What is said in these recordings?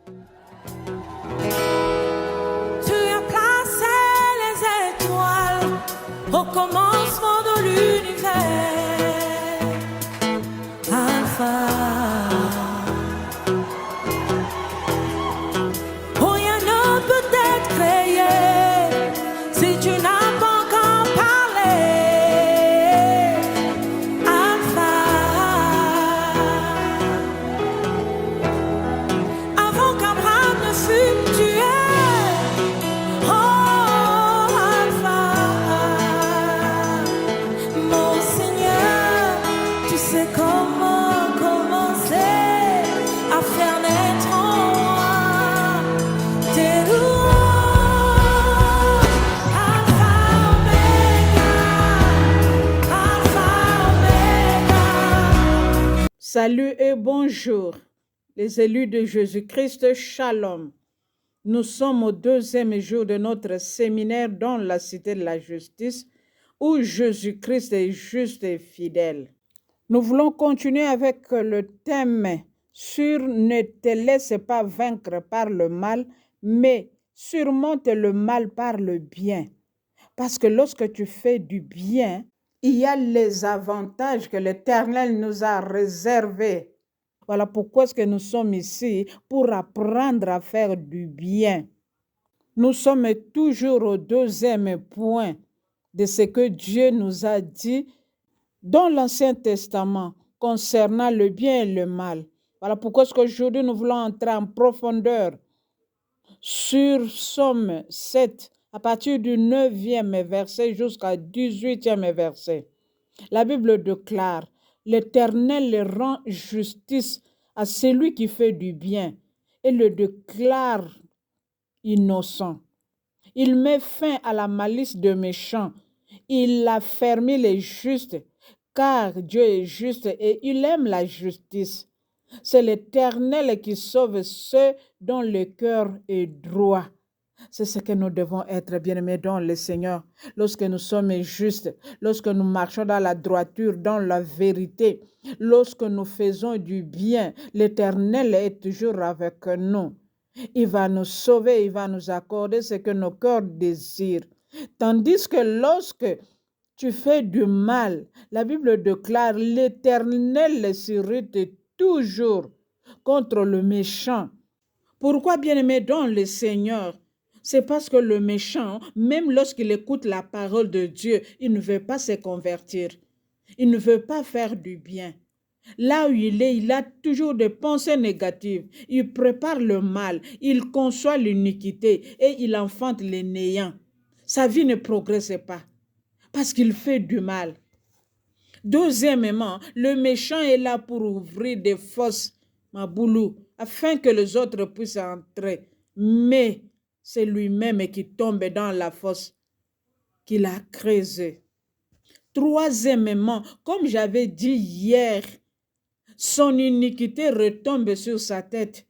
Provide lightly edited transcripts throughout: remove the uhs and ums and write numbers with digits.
Tu as placé les étoiles au commencement de l'univers. Alpha. Rien ne peut être créé si tu n'as pas encore parlé. Alpha. Avant qu'Abraham ne fût tué. Oh, Alpha. Mon Seigneur, tu sais comment commencer à faire naître en moi tes louanges. Alpha, Omega. Alpha, Omega. Salut et bonjour, les élus de Jésus-Christ, Shalom. Nous sommes au 2e jour de notre séminaire dans la cité de la justice, où Jésus-Christ est juste et fidèle. Nous voulons continuer avec le thème sur ne te laisse pas vaincre par le mal, mais surmonte le mal par le bien. Parce que lorsque tu fais du bien, il y a les avantages que l'Éternel nous a réservés. Voilà pourquoi est-ce que nous sommes ici, pour apprendre à faire du bien. Nous sommes toujours au 2e point de ce que Dieu nous a dit dans l'Ancien Testament concernant le bien et le mal. Voilà pourquoi est-ce qu'aujourd'hui nous voulons entrer en profondeur sur Somme 7, à partir du 9e verset jusqu'au 18e verset. La Bible déclare: l'Éternel rend justice à celui qui fait du bien et le déclare innocent. Il met fin à la malice des méchants. Il affermit les justes, car Dieu est juste et il aime la justice. C'est l'Éternel qui sauve ceux dont le cœur est droit. C'est ce que nous devons être, bien-aimés dans le Seigneur. Lorsque nous sommes justes, lorsque nous marchons dans la droiture, dans la vérité, lorsque nous faisons du bien, l'Éternel est toujours avec nous. Il va nous sauver, il va nous accorder ce que nos cœurs désirent. Tandis que lorsque tu fais du mal, la Bible déclare: l'Éternel s'irrite toujours contre le méchant. Pourquoi, bien-aimé dans le Seigneur? C'est parce que le méchant, même lorsqu'il écoute la parole de Dieu, il ne veut pas se convertir. Il ne veut pas faire du bien. Là où il a toujours des pensées négatives. Il prépare le mal, il conçoit l'iniquité et il enfante les néants. Sa vie ne progresse pas parce qu'il fait du mal. Deuxièmement, le méchant est là pour ouvrir des fosses, maboulou, afin que les autres puissent entrer. Mais c'est lui-même qui tombe dans la fosse qu'il a creusée. Troisièmement, comme j'avais dit hier, son iniquité retombe sur sa tête.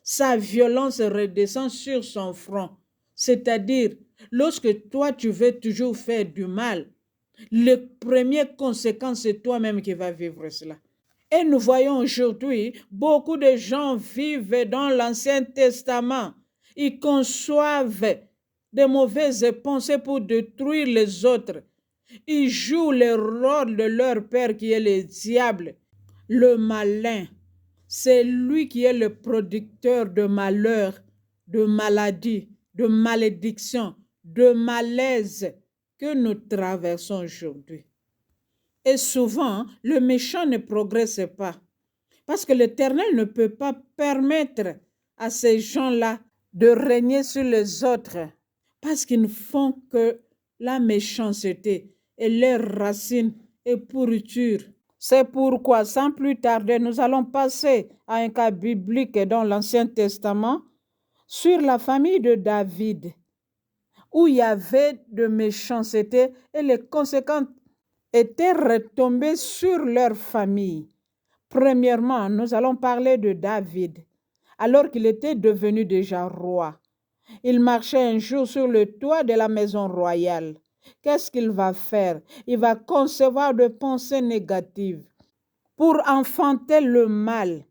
Sa violence redescend sur son front. C'est-à-dire, lorsque toi, tu veux toujours faire du mal, les premières conséquences, c'est toi-même qui vas vivre cela. Et nous voyons aujourd'hui, beaucoup de gens vivent dans l'Ancien Testament. Ils conçoivent de mauvaises pensées pour détruire les autres. Ils jouent le rôle de leur père qui est le diable, le malin. C'est lui qui est le producteur de malheur, de maladie, de malédiction, de malaise que nous traversons aujourd'hui. Et souvent, le méchant ne progresse pas parce que l'Éternel ne peut pas permettre à ces gens-là de régner sur les autres parce qu'ils ne font que la méchanceté et leur racine est pourriture. C'est pourquoi, sans plus tarder, nous allons passer à un cas biblique dans l'Ancien Testament sur la famille de David, où il y avait de méchanceté et les conséquences étaient retombées sur leur famille. Premièrement, nous allons parler de David, alors qu'il était devenu déjà roi. Il marchait un jour sur le toit de la maison royale. Qu'est-ce qu'il va faire? Il va concevoir de pensées négatives pour enfanter le mal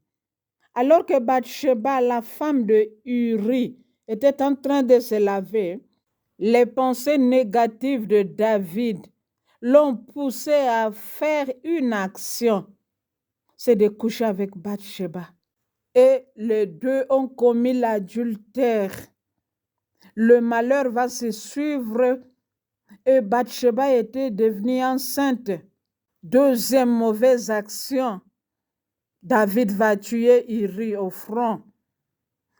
Alors que Bathsheba, la femme de Uri, était en train de se laver, les pensées négatives de David l'ont poussé à faire une action, c'est de coucher avec Bathsheba. Et les deux ont commis l'adultère. Le malheur va se suivre et Bathsheba était devenue enceinte. Deuxième mauvaise action, David va tuer Uri au front,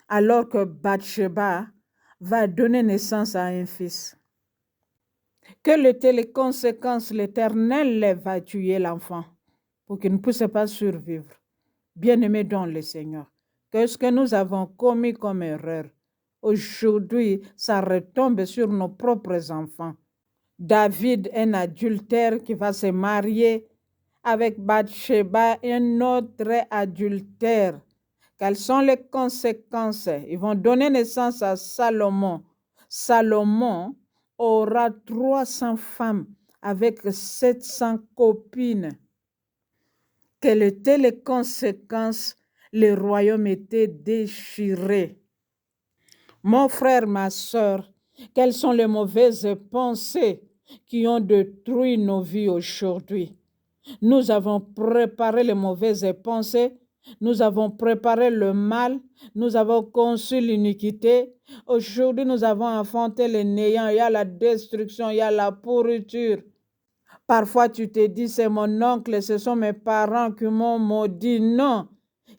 alors que Bathsheba va donner naissance à un fils. Quelles étaient les conséquences? L'Éternel va tuer l'enfant pour qu'il ne puisse pas survivre. Bien-aimés dans le Seigneur, qu'est-ce que nous avons commis comme erreur? Aujourd'hui, ça retombe sur nos propres enfants. David, un adultère qui va se marier avec Bathsheba, un autre adultère. Quelles sont les conséquences? Ils vont donner naissance à Salomon. Salomon aura 300 femmes avec 700 copines. Quelles étaient les conséquences? Le royaume était déchiré. Mon frère, ma soeur, quelles sont les mauvaises pensées qui ont détruit nos vies aujourd'hui? Nous avons préparé les mauvaises pensées, nous avons préparé le mal, nous avons conçu l'iniquité. Aujourd'hui, nous avons enfanté le néant. Il y a la destruction, il y a la pourriture. Parfois, tu te dis, c'est mon oncle, ce sont mes parents qui m'ont maudit. Non,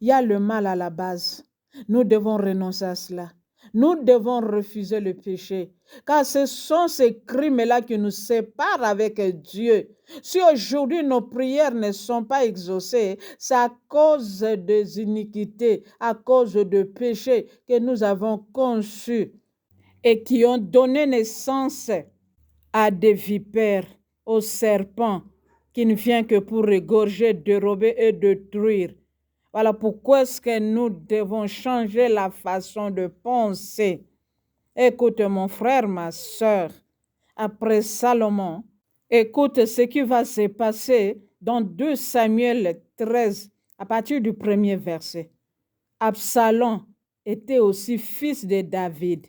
il y a le mal à la base. Nous devons renoncer à cela. Nous devons refuser le péché, car ce sont ces crimes-là qui nous séparent avec Dieu. Si aujourd'hui nos prières ne sont pas exaucées, c'est à cause des iniquités, à cause de péchés que nous avons conçus et qui ont donné naissance à des vipères, aux serpents, qui ne viennent que pour égorger, dérober et détruire. Voilà pourquoi est-ce que nous devons changer la façon de penser. Écoute mon frère, ma soeur, après Salomon, écoute ce qui va se passer dans 2 Samuel 13, à partir du 1er verset. Absalom était aussi fils de David.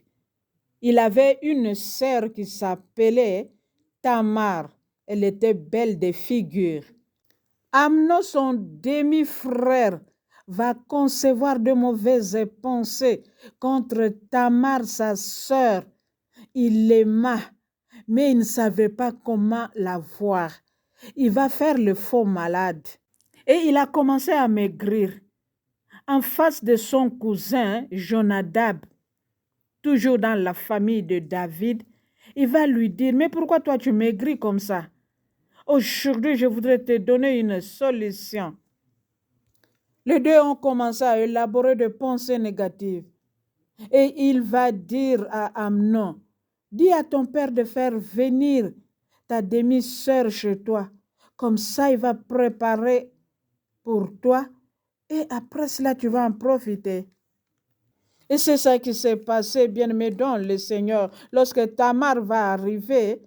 Il avait une sœur qui s'appelait Tamar. Elle était belle de figure. Amnon, son demi-frère, va concevoir de mauvaises pensées contre Tamar, sa sœur. Il l'aima, mais il ne savait pas comment la voir. Il va faire le faux malade. Et il a commencé à maigrir. En face de son cousin, Jonadab, toujours dans la famille de David, il va lui dire, mais pourquoi toi tu maigris comme ça? Aujourd'hui, je voudrais te donner une solution. Les deux ont commencé à élaborer des pensées négatives. Et il va dire à Amnon, dis à ton père de faire venir ta demi-sœur chez toi. Comme ça, il va préparer pour toi. Et après cela, tu vas en profiter. Et c'est ça qui s'est passé, bien-aimé dans le Seigneur. Lorsque Tamar va arriver,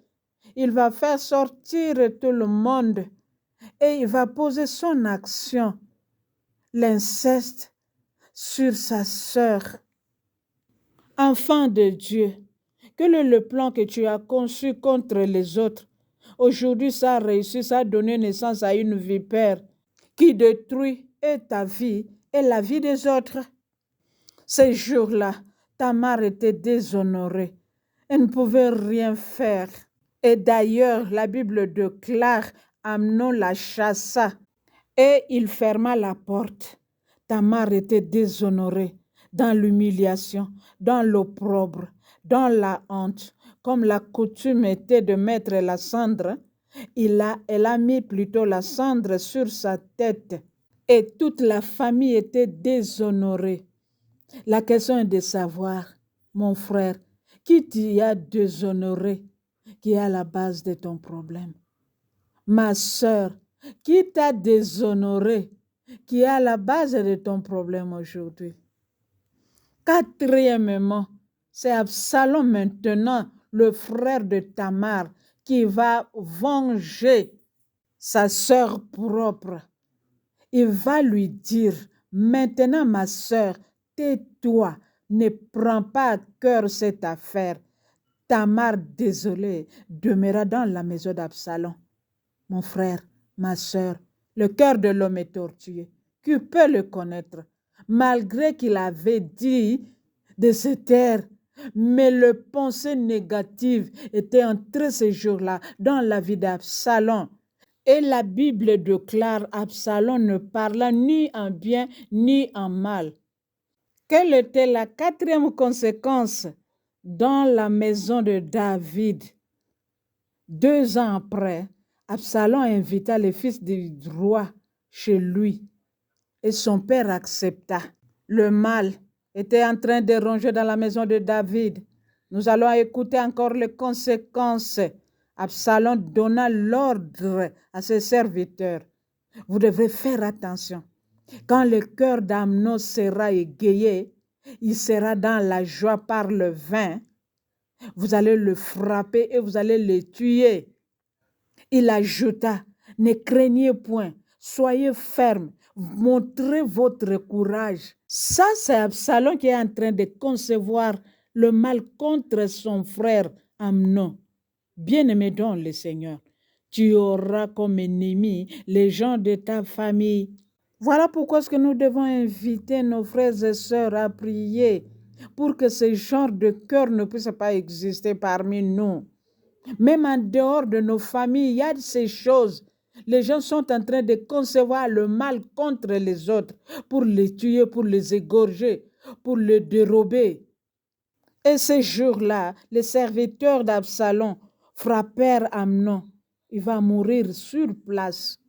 il va faire sortir tout le monde et il va poser son action, l'inceste, sur sa sœur. Enfant de Dieu, quel est le plan que tu as conçu contre les autres? Aujourd'hui, ça a réussi, ça a donné naissance à une vipère qui détruit et ta vie et la vie des autres. Ces jours-là, Tamar était déshonorée. Elle ne pouvait rien faire. Et d'ailleurs, la Bible déclare, Amnon la chassa et il ferma la porte. Tamar était déshonorée dans l'humiliation, dans l'opprobre, dans la honte. Comme la coutume était de mettre la cendre, elle a mis plutôt la cendre sur sa tête. Et toute la famille était déshonorée. La question est de savoir, mon frère, qui t'y a déshonoré, qui est à la base de ton problème. Ma sœur, qui t'a déshonoré, qui est à la base de ton problème aujourd'hui. Quatrièmement, c'est Absalom maintenant, le frère de Tamar, qui va venger sa sœur propre. Il va lui dire, Maintenant, ma sœur, tais-toi, ne prends pas à cœur cette affaire. Tamar, désolée, demeura dans la maison d'Absalom. Mon frère, ma sœur, le cœur de l'homme est tortueux. Qui peut le connaître? Malgré qu'il avait dit de se taire, mais les pensées négatives étaient entrées ces jours-là dans la vie d'Absalom. Et la Bible déclare Absalom ne parla ni en bien ni en mal. Quelle était la quatrième conséquence dans la maison de David? 2 ans après, Absalom invita les fils du roi chez lui et son père accepta. Le mal était en train de ronger dans la maison de David. Nous allons écouter encore les conséquences. Absalom donna l'ordre à ses serviteurs. Vous devrez faire attention. Quand le cœur d'Amnon sera égayé, il sera dans la joie par le vin. Vous allez le frapper et vous allez le tuer. Il ajouta, ne craignez point, soyez fermes, montrez votre courage. Ça, c'est Absalom qui est en train de concevoir le mal contre son frère Amnon. Bien-aimé dans le Seigneur, tu auras comme ennemis les gens de ta famille. Voilà pourquoi est-ce que nous devons inviter nos frères et sœurs à prier pour que ce genre de cœur ne puisse pas exister parmi nous. Même en dehors de nos familles, il y a ces choses. Les gens sont en train de concevoir le mal contre les autres pour les tuer, pour les égorger, pour les dérober. Et ces jours-là, les serviteurs d'Absalom frappèrent Amnon. Il va mourir sur place.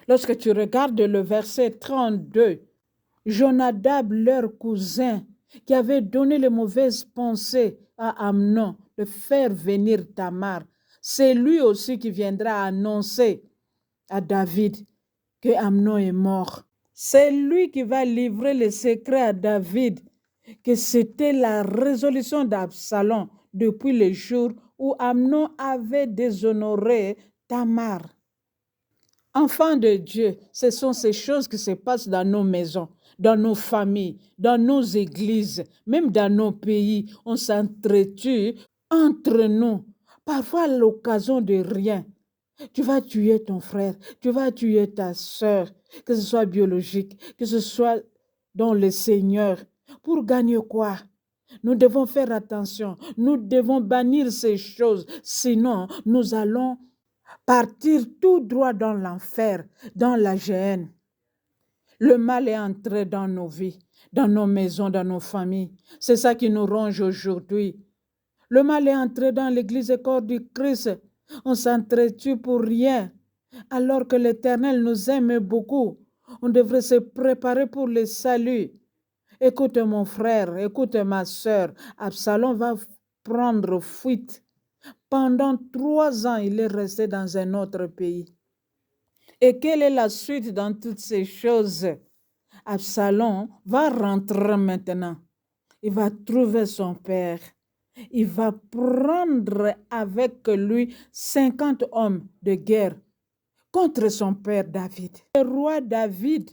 Lorsque tu regardes le verset 32, Jonadab, leur cousin, qui avait donné les mauvaises pensées à Amnon de faire venir Tamar, c'est lui aussi qui viendra annoncer à David que Amnon est mort. C'est lui qui va livrer le secret à David que c'était la résolution d'Absalom depuis le jour où Amnon avait déshonoré Tamar. Enfants de Dieu, ce sont ces choses qui se passent dans nos maisons, dans nos familles, dans nos églises, même dans nos pays. On s'entretue entre nous, parfois à l'occasion de rien. Tu vas tuer ton frère, tu vas tuer ta sœur, que ce soit biologique, que ce soit dans le Seigneur. Pour gagner quoi? Nous devons faire attention, nous devons bannir ces choses, sinon nous allons partir tout droit dans l'enfer, dans la géhenne. Le mal est entré dans nos vies, dans nos maisons, dans nos familles. C'est ça qui nous ronge aujourd'hui. Le mal est entré dans l'église et corps du Christ. On s'entretue pour rien, alors que l'Éternel nous aime beaucoup. On devrait se préparer pour le salut. Écoute mon frère, écoute ma sœur, Absalom va prendre fuite. Pendant 3 ans, il est resté dans un autre pays. Et quelle est la suite dans toutes ces choses? Absalom va rentrer maintenant. Il va trouver son père. Il va prendre avec lui 50 hommes de guerre contre son père David. Le roi David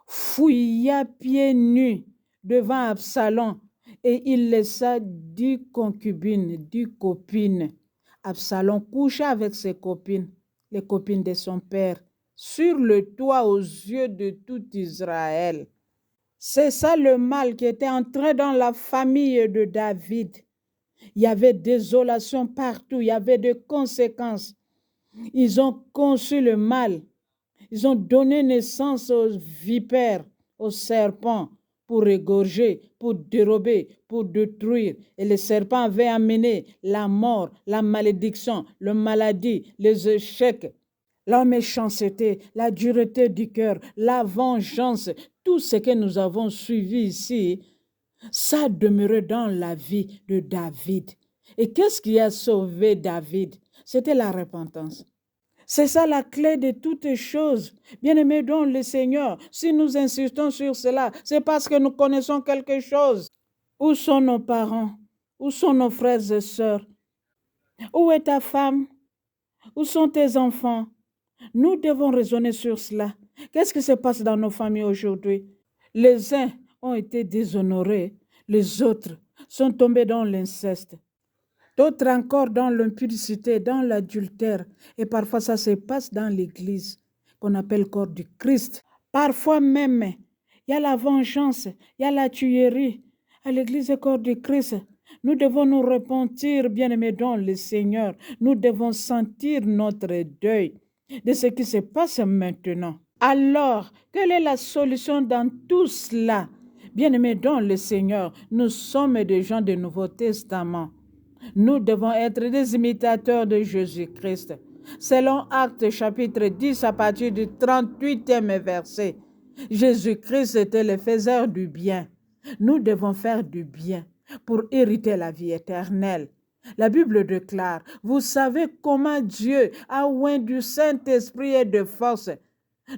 fouilla pieds nus devant Absalom et il laissa 10 concubines, 10 copines. Absalom coucha avec ses copines, les copines de son père, sur le toit aux yeux de tout Israël. C'est ça le mal qui était entré dans la famille de David. Il y avait désolation partout, il y avait des conséquences. Ils ont conçu le mal. Ils ont donné naissance aux vipères, aux serpents, pour égorger, pour dérober, pour détruire. Et les serpents avaient amené la mort, la malédiction, la maladie, les échecs, la méchanceté, la dureté du cœur, la vengeance. Tout ce que nous avons suivi ici, ça demeurait dans la vie de David. Et qu'est-ce qui a sauvé David? C'était la repentance. C'est ça la clé de toutes choses. Bien-aimés dans le Seigneur, si nous insistons sur cela, c'est parce que nous connaissons quelque chose. Où sont nos parents? Où sont nos frères et sœurs? Où est ta femme? Où sont tes enfants? Nous devons raisonner sur cela. Qu'est-ce qui se passe dans nos familles aujourd'hui? Les uns ont été déshonorés, les autres sont tombés dans l'inceste. D'autres encore dans l'impudicité, dans l'adultère. Et parfois, ça se passe dans l'Église, qu'on appelle corps du Christ. Parfois même, il y a la vengeance, il y a la tuerie. À l'Église et corps du Christ, nous devons nous repentir, bien-aimés dans le Seigneur. Nous devons sentir notre deuil de ce qui se passe maintenant. Alors, quelle est la solution dans tout cela? Bien-aimés dans le Seigneur, nous sommes des gens du Nouveau Testament. Nous devons être des imitateurs de Jésus-Christ. Selon Actes chapitre 10 à partir du 38e verset, Jésus-Christ était le faiseur du bien. Nous devons faire du bien pour hériter la vie éternelle. La Bible déclare, vous savez comment Dieu a oint du Saint-Esprit et de force.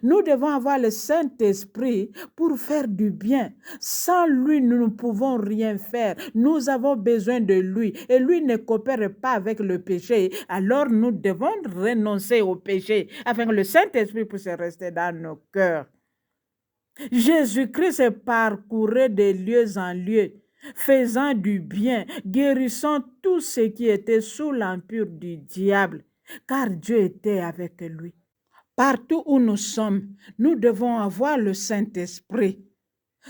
Nous devons avoir le Saint-Esprit pour faire du bien. Sans lui, nous ne pouvons rien faire. Nous avons besoin de lui et lui ne coopère pas avec le péché. Alors nous devons renoncer au péché afin que le Saint-Esprit puisse rester dans nos cœurs. Jésus-Christ parcourait de lieu en lieu, faisant du bien, guérissant tout ce qui était sous l'empire du diable, car Dieu était avec lui. Partout où nous sommes, nous devons avoir le Saint-Esprit.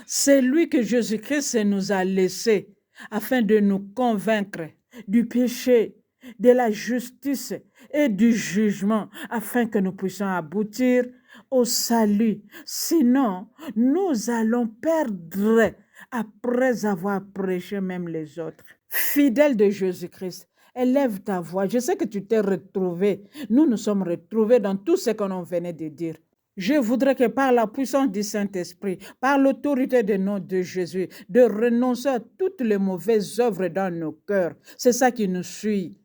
C'est lui que Jésus-Christ nous a laissé afin de nous convaincre du péché, de la justice et du jugement, afin que nous puissions aboutir au salut. Sinon, nous allons perdre après avoir prêché même les autres. Fidèle de Jésus-Christ, élève ta voix. Je sais que tu t'es retrouvé. Nous nous sommes retrouvés dans tout ce qu'on venait de dire. Je voudrais que par la puissance du Saint-Esprit, par l'autorité du nom de Jésus, de renoncer à toutes les mauvaises œuvres dans nos cœurs. C'est ça qui nous suit.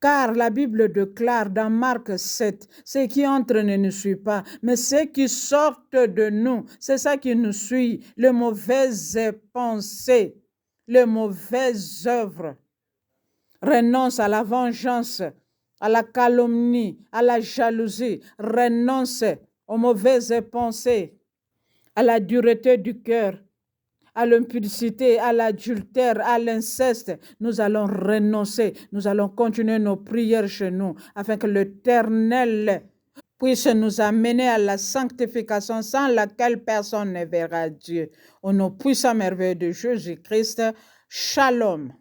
Car la Bible déclare dans Marc 7, ce qui entre ne nous suit pas, mais ce qui sortent de nous, c'est ça qui nous suit, les mauvaises pensées, les mauvaises œuvres. Renonce à la vengeance, à la calomnie, à la jalousie. Renonce aux mauvaises pensées, à la dureté du cœur, à l'impudicité, à l'adultère, à l'inceste. Nous allons renoncer. Nous allons continuer nos prières chez nous afin que l'Éternel puisse nous amener à la sanctification sans laquelle personne ne verra Dieu. Au nom puissant merveilleux de Jésus-Christ, Shalom.